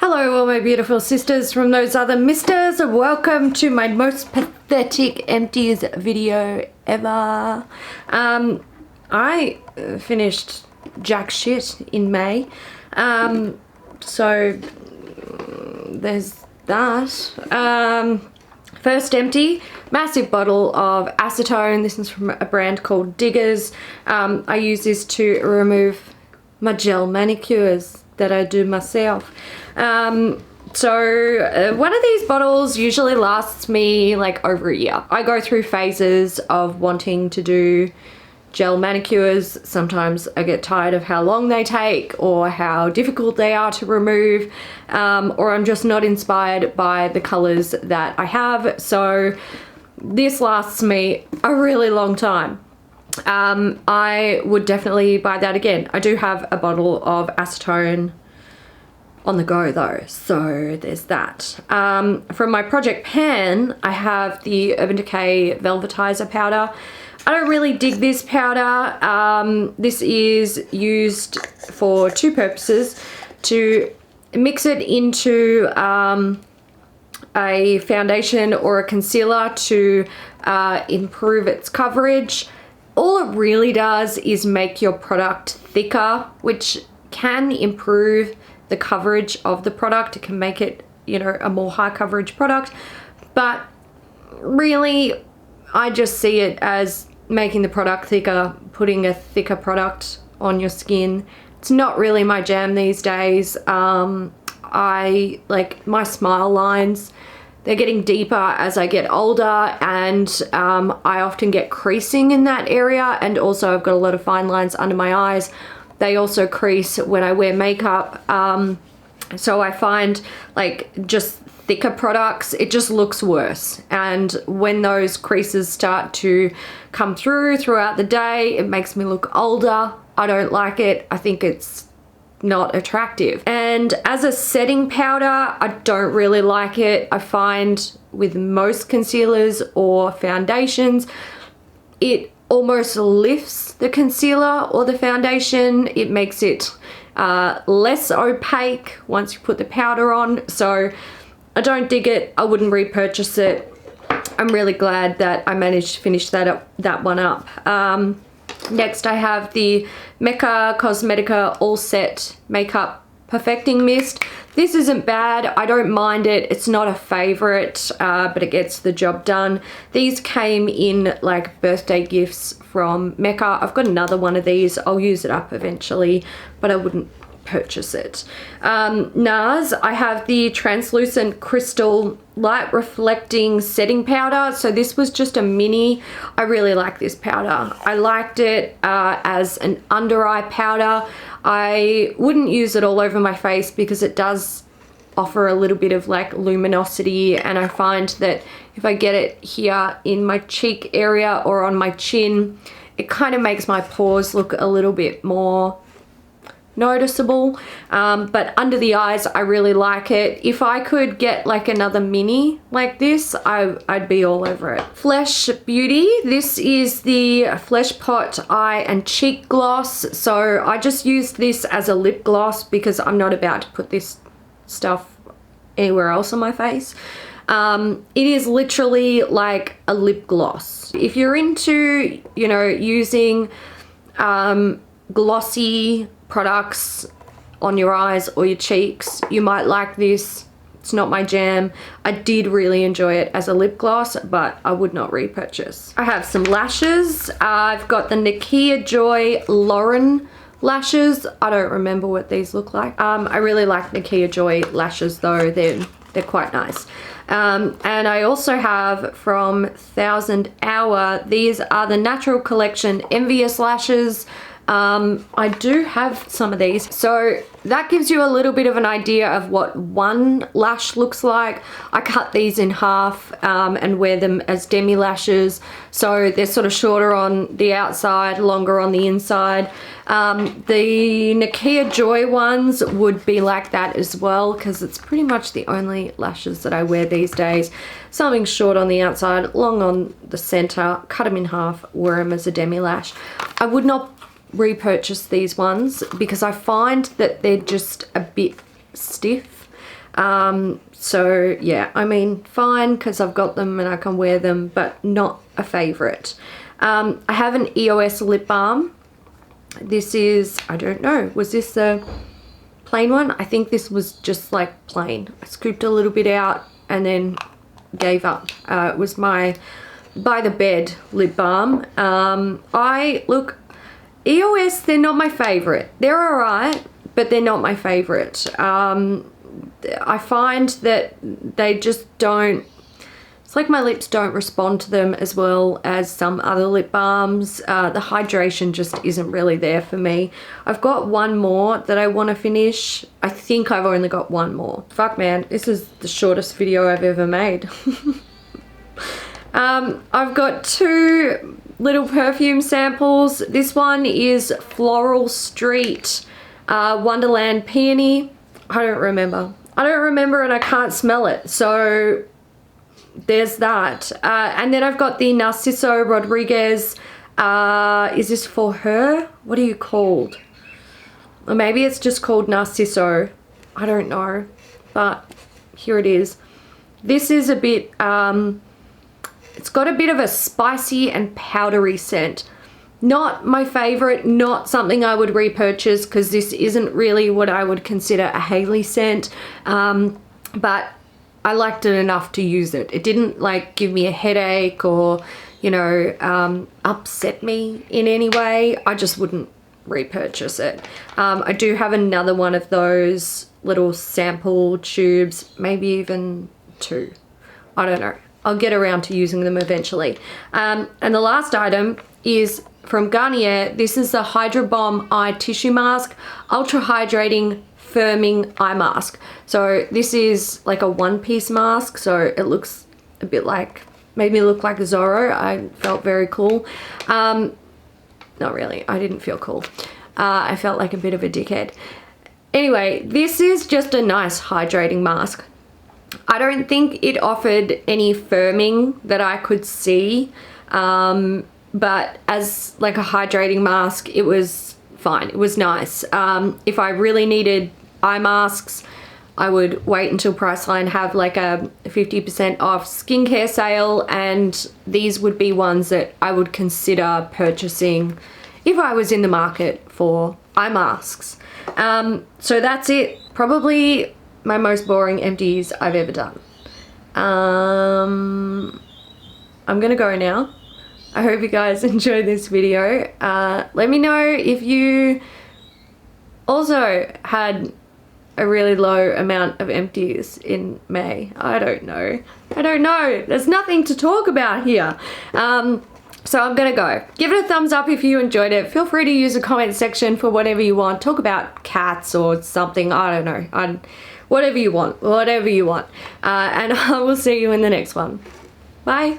Hello all my beautiful sisters from those other misters. Welcome to my most pathetic empties video ever. I finished jack shit in May. So there's that. First empty, massive bottle of acetone. This is from a brand called Diggers. I use this to remove my gel manicures that I do myself. So one of these bottles usually lasts me like over a year. I go through phases of wanting to do gel manicures. Sometimes I get tired of how long they take or how difficult they are to remove, or I'm just not inspired by the colors that I have. So this lasts me a really long time. I would definitely buy that again. I do have a bottle of acetone on the go though, so there's that. From my project pan, I have the Urban Decay Velvetizer powder. I don't really dig this powder. This is used for two purposes: to mix it into a foundation or a concealer to improve its coverage. All it really does is make your product thicker, which can improve the coverage of the product. It can make it, you know, a more high coverage product, but really I just see it as making the product thicker, putting a thicker product on your skin. It's not really my jam these days. I like my smile lines, they're getting deeper as I get older, and I often get creasing in that area, and also I've got a lot of fine lines under my eyes. They also crease when I wear makeup, so I find like just thicker products, it just looks worse. And when those creases start to come throughout the day, it makes me look older. I don't like it. I think it's not attractive. And as a setting powder, I don't really like it. I find with most concealers or foundations, it almost lifts the concealer or the foundation. It makes it less opaque once you put the powder on. So I don't dig it. I wouldn't repurchase it. I'm really glad that I managed to finish that one up. Next I have the Mecca Cosmetica All Set Makeup Perfecting Mist. This isn't bad. I don't mind it. It's not a favorite, but it gets the job done. These came in like birthday gifts from Mecca. I've got another one of these. I'll use it up eventually, but I wouldn't purchase it. NARS, I have the Translucent Crystal Light Reflecting Setting Powder. So this was just a mini. I really like this powder. I liked it as an under eye powder. I wouldn't use it all over my face because it does offer a little bit of like luminosity, and I find that if I get it here in my cheek area or on my chin, it kind of makes my pores look a little bit more noticeable. But under the eyes, I really like it. If I could get like another mini like this, I'd be all over it. Flesh Beauty, this is the Flesh Pot Eye and Cheek Gloss. So I just used this as a lip gloss because I'm not about to put this stuff anywhere else on my face. It is literally like a lip gloss. If you're into, you know, using glossy products on your eyes or your cheeks, you might like this. It's not my jam. I did really enjoy it as a lip gloss, but I would not repurchase. I have some lashes. I've got the Nakia Joy Lauren lashes. I don't remember what these look like. I really like Nakia Joy lashes though. They're quite nice. And I also have from 1000 Hour, these are the Natural Collection Envious Lashes. I do have some of these, so that gives you a little bit of an idea of what one lash looks like. I cut these in half and wear them as demi lashes, so they're sort of shorter on the outside, longer on the inside. The Nakia Joy ones would be like that as well, because it's pretty much the only lashes that I wear these days. Something short on the outside, long on the center, cut them in half, wear them as a demi lash. I would not repurchase these ones because I find that they're just a bit stiff. So yeah, I mean, fine, because I've got them and I can wear them, but not a favorite. I have an EOS Lip Balm. This is, I don't know, was this the plain one? I think this was just like plain. I scooped a little bit out and then gave up. It was my By the Bed lip balm. Look, EOS, they're not my favorite. They're all right, but they're not my favorite. I find that they just don't, it's like my lips don't respond to them as well as some other lip balms. The hydration just isn't really there for me. I've got one more that I want to finish. I think I've only got one more. Fuck man, this is the shortest video I've ever made. I've got two little perfume samples. This one is Floral Street Wonderland Peony. I don't remember and I can't smell it, so there's that. And then I've got the Narcisso Rodrigues. Is this for her? What are you called? Or maybe it's just called Narcisso. I don't know, but here it is. This is a bit, it's got a bit of a spicy and powdery scent. Not my favorite, not something I would repurchase because this isn't really what I would consider a Hailey scent, but I liked it enough to use it. It didn't like give me a headache or, you know, upset me in any way. I just wouldn't repurchase it. I do have another one of those little sample tubes, maybe even two. I don't know. I'll get around to using them eventually. And the last item is from Garnier. This is the Hydro Bomb Eye Tissue Mask, Ultra Hydrating Firming Eye Mask. So this is like a one-piece mask, so it looks a bit like, made me look like Zorro. I felt very cool. Not really, I didn't feel cool. I felt like a bit of a dickhead. Anyway, this is just a nice hydrating mask. I don't think it offered any firming that I could see, but as like a hydrating mask, it was fine. It was nice. If I really needed eye masks, I would wait until Priceline have like a 50% off skincare sale, and these would be ones that I would consider purchasing if I was in the market for eye masks. So that's it. Probably my most boring empties I've ever done. I'm gonna go now. I hope you guys enjoyed this video. Let me know if you also had a really low amount of empties in May. I don't know. There's nothing to talk about here. So I'm gonna go. Give it a thumbs up if you enjoyed it. Feel free to use the comment section for whatever you want. Talk about cats or something. I don't know. Whatever you want. And I will see you in the next one. Bye.